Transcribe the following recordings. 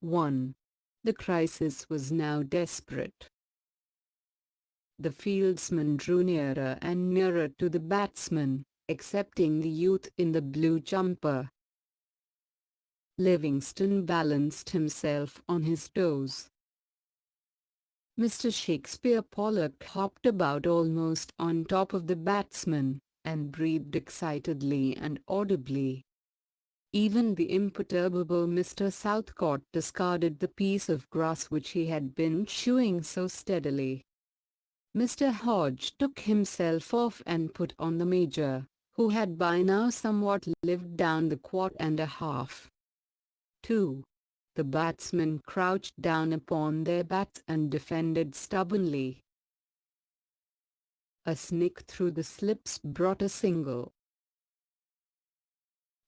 1. The crisis was now desperate. The fieldsman drew nearer and nearer to the batsman, excepting the youth in the blue jumper. Livingston balanced himself on his toes. Mr. Shakespeare Pollock hopped about almost on top of the batsman, and breathed excitedly and audibly. Even the imperturbable Mr. Southcott discarded the piece of grass which he had been chewing so steadily. Mr. Hodge took himself off and put on the Major, who had by now somewhat lived down the quart and a half. 2. The batsmen crouched down upon their bats and defended stubbornly. A snick through the slips brought a single.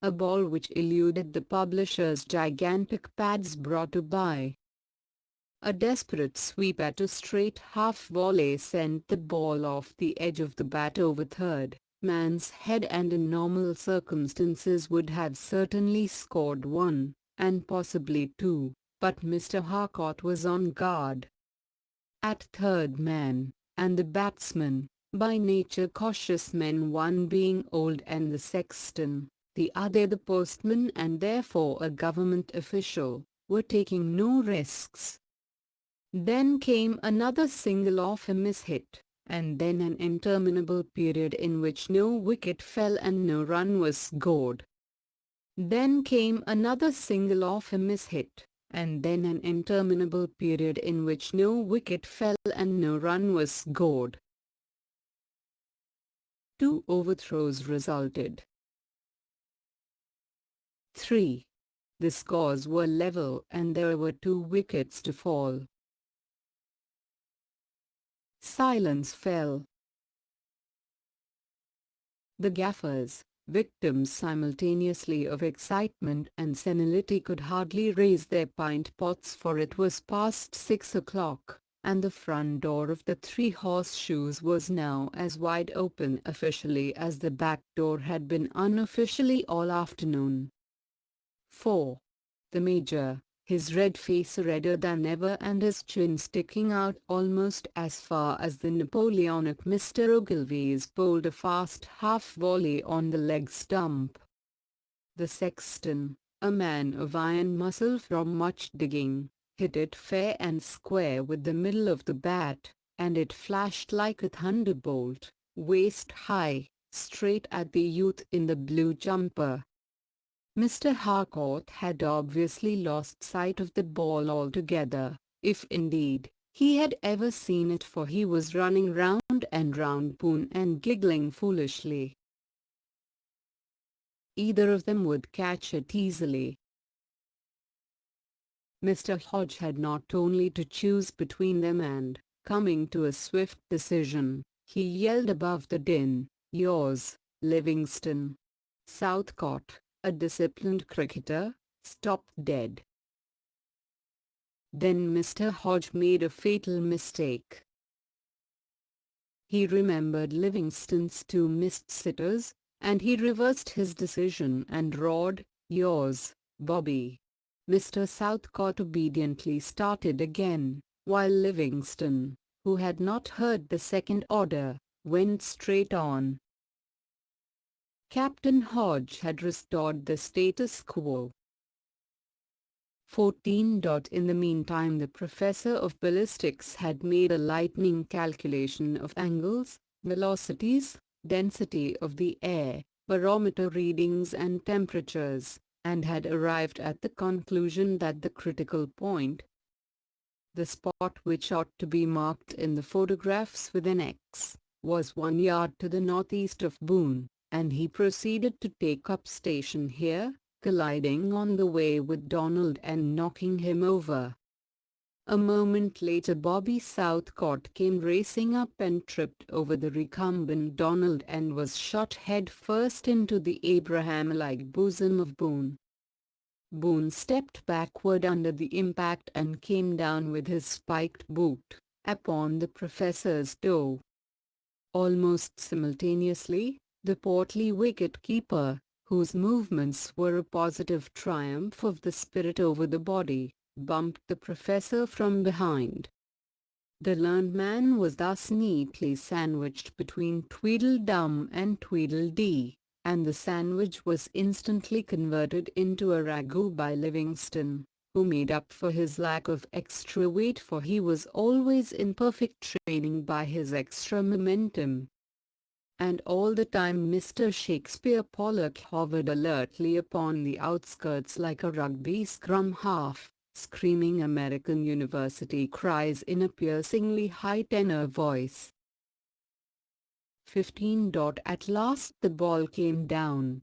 A ball which eluded the publisher's gigantic pads brought a bye. A desperate sweep at a straight half-volley sent the ball off the edge of the bat over third man's head, and in normal circumstances would have certainly scored 1, and possibly 2, but Mr. Harcourt was on guard at third man, and the batsmen, by nature cautious men, one being old and the sexton, the other the postman and therefore a government official, were taking no risks. Then came another single off a mishit, and then an interminable period in which no wicket fell and no run was scored. Then came another single off a mishit, and then an interminable period in which no wicket fell and no run was scored. 2 overthrows resulted. 3. The scores were level and there were 2 wickets to fall. Silence fell. The gaffers, victims simultaneously of excitement and senility, could hardly raise their pint pots, for it was past 6 o'clock, and the front door of the Three Horseshoes was now as wide open officially as the back door had been unofficially all afternoon. 4. The Major, his red face redder than ever and his chin sticking out almost as far as the Napoleonic Mr. Ogilvy's, bowled a fast half-volley on the leg stump. The sexton, a man of iron muscle from much digging, hit it fair and square with the middle of the bat, and it flashed like a thunderbolt, waist-high, straight at the youth in the blue jumper. Mr. Harcourt had obviously lost sight of the ball altogether, if indeed he had ever seen it, for he was running round and round Boone and giggling foolishly. Either of them would catch it easily. Mr. Hodge had not only to choose between them, and, coming to a swift decision, he yelled above the din, "Yours, Livingston." Southcott, a disciplined cricketer, stopped dead. Then Mr. Hodge made a fatal mistake. He remembered Livingston's 2 missed sitters, and he reversed his decision and roared, "Yours, Bobby." Mr. Southcott obediently started again, while Livingston, who had not heard the second order, went straight on. Captain Hodge had restored the status quo. 14. In the meantime the professor of ballistics had made a lightning calculation of angles, velocities, density of the air, barometer readings and temperatures, and had arrived at the conclusion that the critical point, the spot which ought to be marked in the photographs with an X, was 1 yard to the northeast of Boone, and he proceeded to take up station here, colliding on the way with Donald and knocking him over. A moment later Bobby Southcott came racing up and tripped over the recumbent Donald and was shot head first into the Abraham-like bosom of Boone. Boone stepped backward under the impact and came down with his spiked boot upon the professor's toe. Almost simultaneously, the portly wicket-keeper, whose movements were a positive triumph of the spirit over the body, bumped the professor from behind. The learned man was thus neatly sandwiched between Tweedledum and Tweedledee, and the sandwich was instantly converted into a ragout by Livingston, who made up for his lack of extra weight, for he was always in perfect training by his extra momentum. And all the time Mr. Shakespeare Pollock hovered alertly upon the outskirts like a rugby scrum half, screaming American university cries in a piercingly high tenor voice. 15. At last the ball came down,